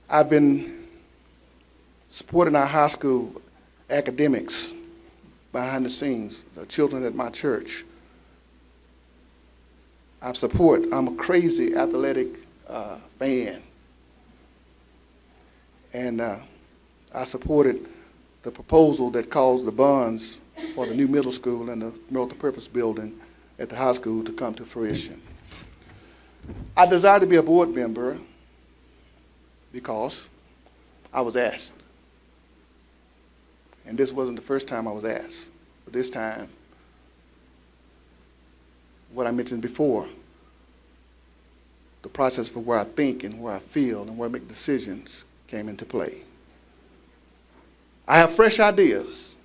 I've been supporting our high school academics behind the scenes, the children at my church. I'm a crazy athletic fan. And I supported the proposal that caused the bonds for the new middle school and the multipurpose building at the high school to come to fruition. I desired to be a board member because I was asked. And this wasn't the first time I was asked, but this time, what I mentioned before, the process for where I think and where I feel and where I make decisions came into play. I have fresh ideas.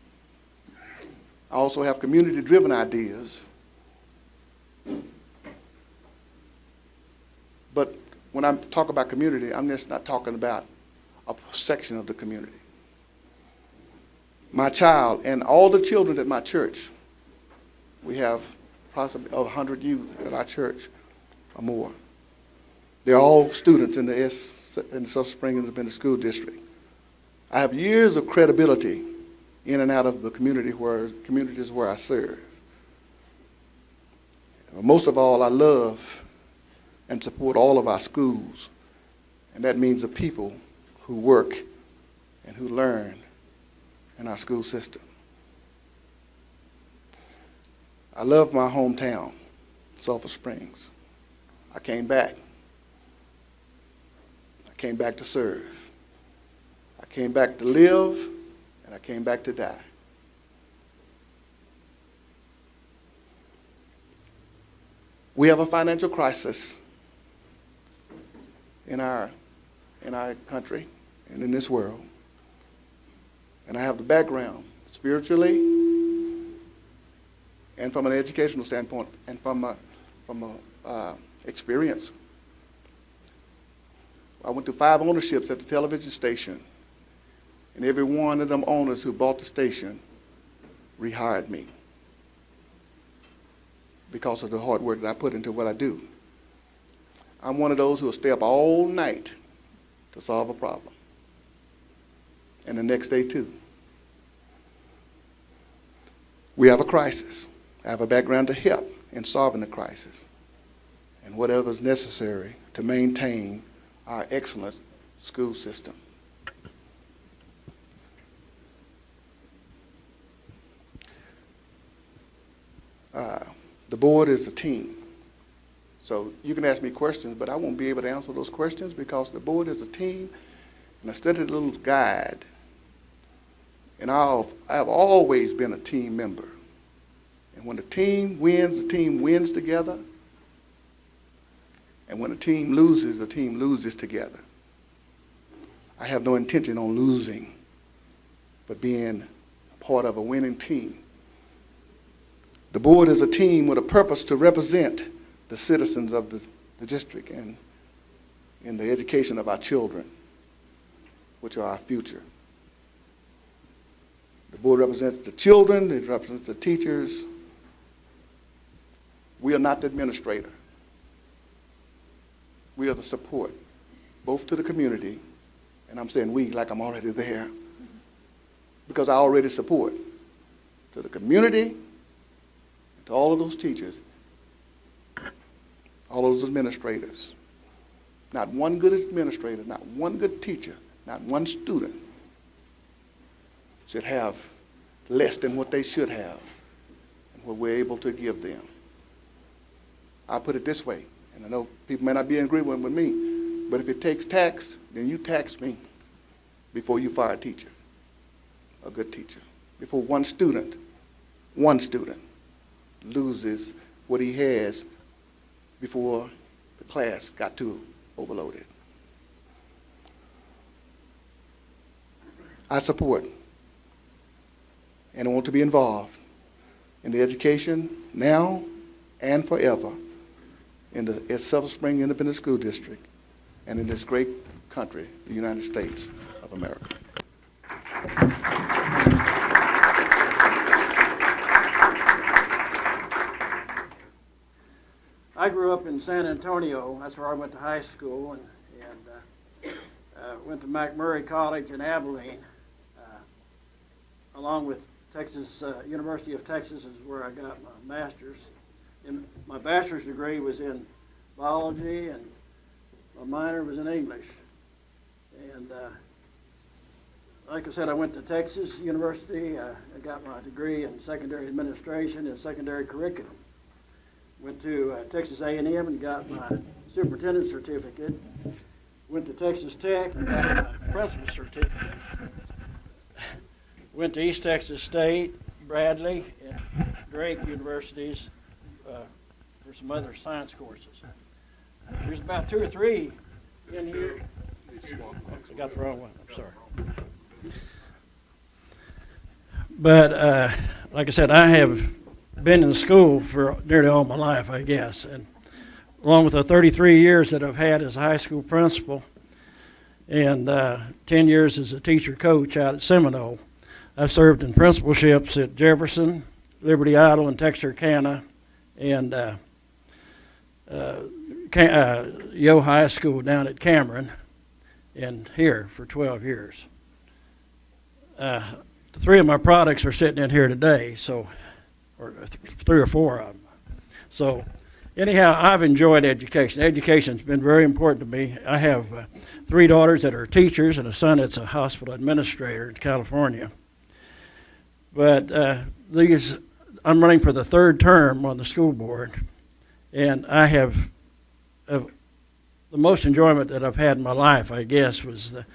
I also have community-driven ideas. But when I talk about community, I'm just not talking about a section of the community. My child and all the children at my church, we have possibly 100 youth at our church or more. They're all students in the Sulphur Springs Independent School District. I have years of credibility in and out of the communities where I serve. Most of all, I love and support all of our schools, and that means the people who work and who learn in our school system. I love my hometown, Sulphur Springs. I came back. I came back to serve. I came back to live, and I came back to die. We have a financial crisis in our country and in this world. And I have the background spiritually and from an educational standpoint and from experience. I went to 5 ownerships at the television station, and every one of them owners who bought the station rehired me because of the hard work that I put into what I do. I'm one of those who will stay up all night to solve a problem, and the next day too. We have a crisis. I have a background to help in solving the crisis and whatever is necessary to maintain our excellent school system. The board is a team. So you can ask me questions, but I won't be able to answer those questions because the board is a team, and I studied a little guide. And I have always been a team member. And when the team wins together. And when the team loses together. I have no intention on losing, but being part of a winning team. The board is a team with a purpose to represent the citizens of the district and in the education of our children, which are our future. The board represents the children, it represents the teachers. We are not the administrator. We are the support, both to the community, and I'm saying we like I'm already there, because I already support to the community, to all of those teachers, all of those administrators. Not one good administrator, not one good teacher, not one student should have less than what they should have and what we're able to give them. I put it this way, and I know people may not be in agreement with me, but if it takes tax, then you tax me before you fire a teacher, a good teacher. Before one student loses what he has before the class got too overloaded. I support and I want to be involved in the education now and forever in the Sulphur Springs Independent School District and in this great country, the United States of America. I grew up in San Antonio. That's where I went to high school, and Went to McMurray College in Abilene, along with Texas, University of Texas is where I got my master's. And my bachelor's degree was in biology, and my minor was in English. And like I said, I went to Texas University. I got my degree in secondary administration and secondary curriculum. Went to Texas A&M and got my superintendent certificate. Went to Texas Tech and got my principal certificate. Went to East Texas State, Bradley, and Drake universities for some other science courses. There's about 2 or 3 in here. I got the wrong one, I'm sorry. But like I said, I have been in school for nearly all my life, I guess, and along with the 33 years that I've had as a high school principal and 10 years as a teacher coach out at Seminole. I've served in principalships at Jefferson, Liberty Idle, and Texarkana, and Yo High School down at Cameron, and here for 12 years. 3 of my products are sitting in here today, so, or 3 or 4 of them. So anyhow, I've enjoyed education. Education's been very important to me. I have 3 daughters that are teachers and a son that's a hospital administrator in California. But I'm running for the 3rd term on the school board, and I have the most enjoyment that I've had in my life, I guess, was the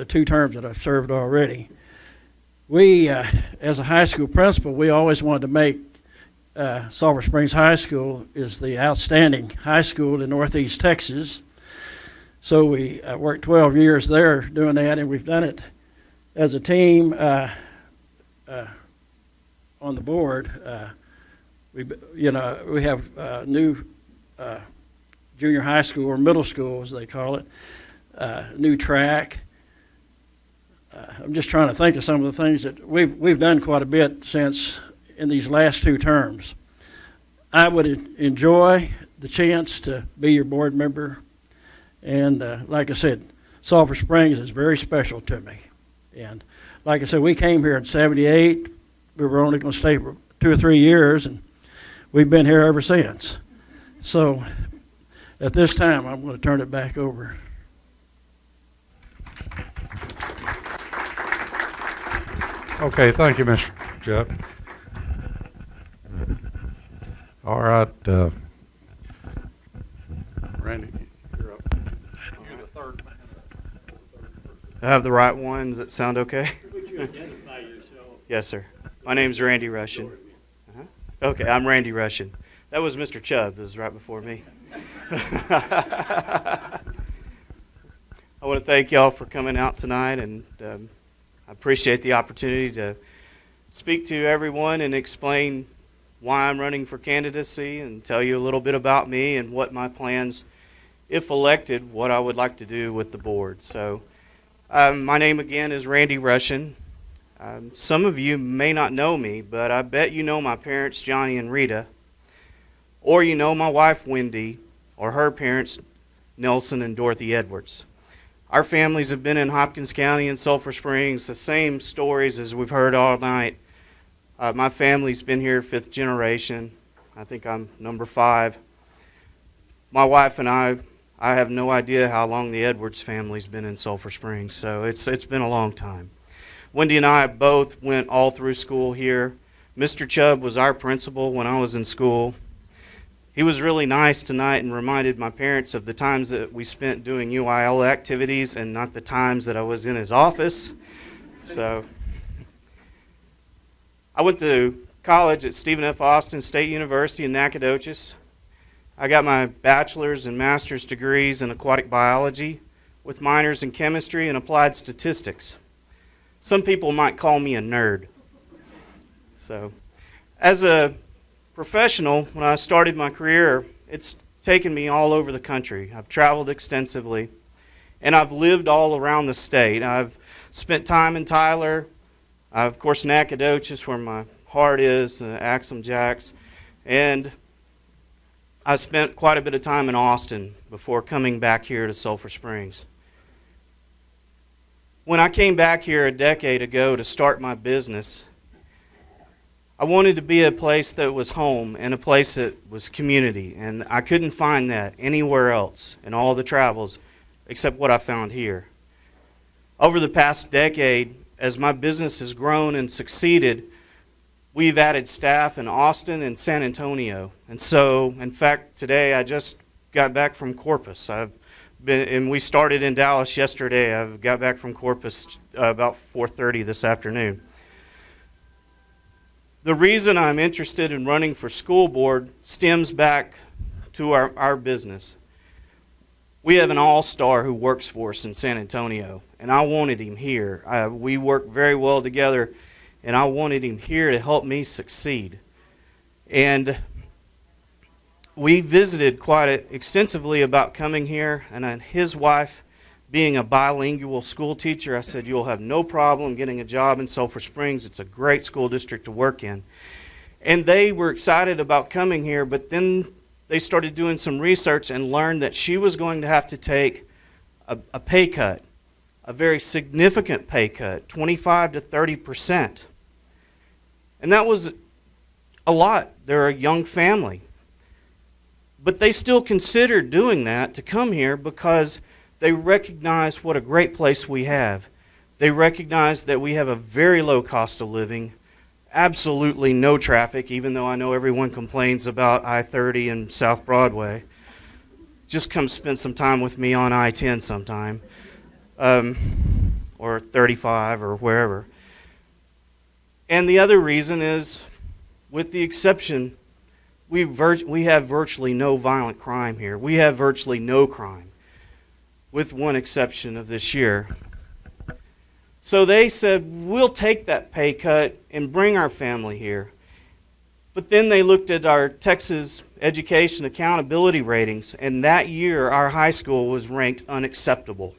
2 terms that I've served already. We, as a high school principal, we always wanted to make Sulphur Springs High School is the outstanding high school in Northeast Texas. So we worked 12 years there doing that, and we've done it as a team on the board. We have new junior high school, or middle school as they call it, new track. I'm just trying to think of some of the things that we've done quite a bit since in these last 2 terms. I would enjoy the chance to be your board member, and like I said, Sulphur Springs is very special to me. And like I said, we came here in '78. We were only going to stay for 2 or 3 years, and we've been here ever since. So at this time, I'm going to turn it back over. Okay, thank you, Mr. Chubb. All right, Randy, you're up. You're the 3rd man. I have the right ones that sound okay? Would you identify yourself? Yes, sir. My name's Randy Rushin. Okay, I'm Randy Rushin. That was Mr. Chubb. That was right before me. I want to thank y'all for coming out tonight, and I appreciate the opportunity to speak to everyone and explain why I'm running for candidacy and tell you a little bit about me and what my plans, if elected, what I would like to do with the board. So my name again is Randy Rushin. Some of you may not know me, but I bet you know my parents, Johnny and Rita, or you know my wife, Wendy, or her parents, Nelson and Dorothy Edwards. Our families have been in Hopkins County and Sulphur Springs, the same stories as we've heard all night. My family's been here 5th generation. I think I'm number 5. My wife and I have no idea how long the Edwards family's been in Sulphur Springs, so it's been a long time. Wendy and I both went all through school here. Mr. Chubb was our principal when I was in school. He was really nice tonight and reminded my parents of the times that we spent doing UIL activities and not the times that I was in his office. So I went to college at Stephen F. Austin State University in Nacogdoches. I got my bachelor's and master's degrees in aquatic biology with minors in chemistry and applied statistics. Some people might call me a nerd. So, as a professional, when I started my career, it's taken me all over the country. I've traveled extensively, and I've lived all around the state. I've spent time in Tyler, of course Nacogdoches, where my heart is, Axum Jacks, and I spent quite a bit of time in Austin before coming back here to Sulphur Springs. When I came back here a decade ago to start my business, I wanted to be a place that was home and a place that was community, and I couldn't find that anywhere else in all the travels except what I found here. Over the past decade, as my business has grown and succeeded, we've added staff in Austin and San Antonio. And so, in fact, today I just got back from Corpus. And we started in Dallas yesterday. I've got back from Corpus about 4:30 this afternoon. The reason I'm interested in running for school board stems back to our business. We have an all-star who works for us in San Antonio, and I wanted him here. We work very well together, and I wanted him here to help me succeed. And we visited quite extensively about coming here, and his wife, being a bilingual school teacher, I said, you'll have no problem getting a job in Sulphur Springs. It's a great school district to work in. And they were excited about coming here, but then they started doing some research and learned that she was going to have to take a pay cut, a very significant pay cut, 25 to 30%. And that was a lot. They're a young family. But they still considered doing that to come here because they recognize what a great place we have. They recognize that we have a very low cost of living, absolutely no traffic, even though I know everyone complains about I-30 and South Broadway. Just come spend some time with me on I-10 sometime, or 35 or wherever. And the other reason is, with the exception, we have virtually no violent crime here. We have virtually no crime, with one exception of this year. So they said, we'll take that pay cut and bring our family here. But then they looked at our Texas education accountability ratings, and that year our high school was ranked unacceptable.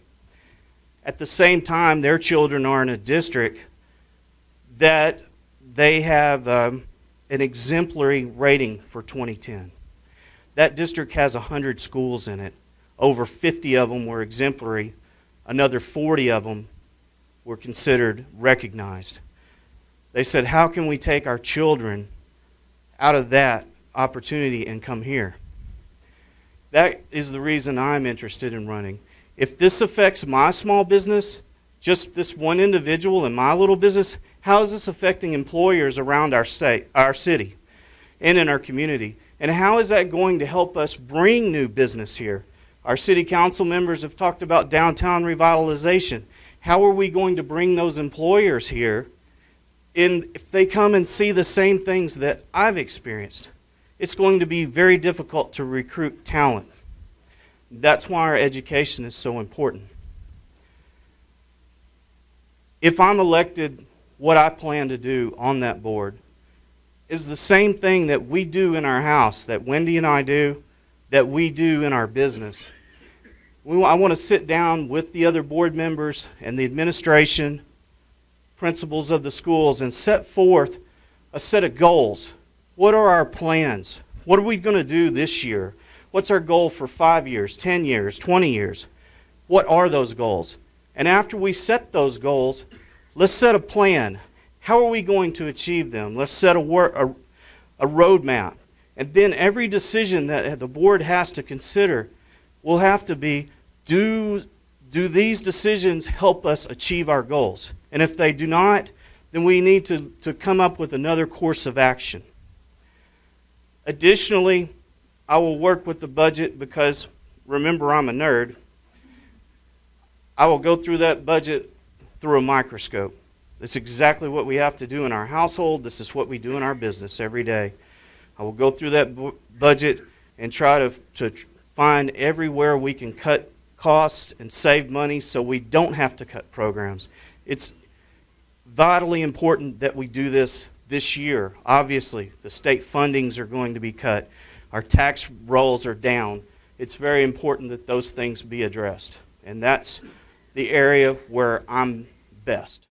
At the same time, their children are in a district that they have an exemplary rating for 2010. That district has 100 schools in it. Over 50 of them were exemplary. Another 40 of them were considered recognized. They said, how can we take our children out of that opportunity and come here? That is the reason I'm interested in running. If this affects my small business, just this one individual in my little business, how is this affecting employers around our state, our city, and in our community? And how is that going to help us bring new business here? Our city council members have talked about downtown revitalization. How are we going to bring those employers here if they come and see the same things that I've experienced? It's going to be very difficult to recruit talent. That's why our education is so important. If I'm elected, what I plan to do on that board is the same thing that we do in our house, that Wendy and I do, that we do in our business. I want to sit down with the other board members and the administration, principals of the schools, and set forth a set of goals. What are our plans? What are we going to do this year? What's our goal for 5 years, 10 years, 20 years? What are those goals? And after we set those goals, let's set a plan. How are we going to achieve them? Let's set a roadmap. And then every decision that the board has to consider will have to be, do these decisions help us achieve our goals? And if they do not, then we need to come up with another course of action. Additionally, I will work with the budget because, remember, I'm a nerd. I will go through that budget through a microscope. That's exactly what we have to do in our household. This is what we do in our business every day. I will go through that budget and try to find everywhere we can cut costs and save money so we don't have to cut programs. It's vitally important that we do this year. Obviously, the state fundings are going to be cut. Our tax rolls are down. It's very important that those things be addressed. And that's the area where I'm best.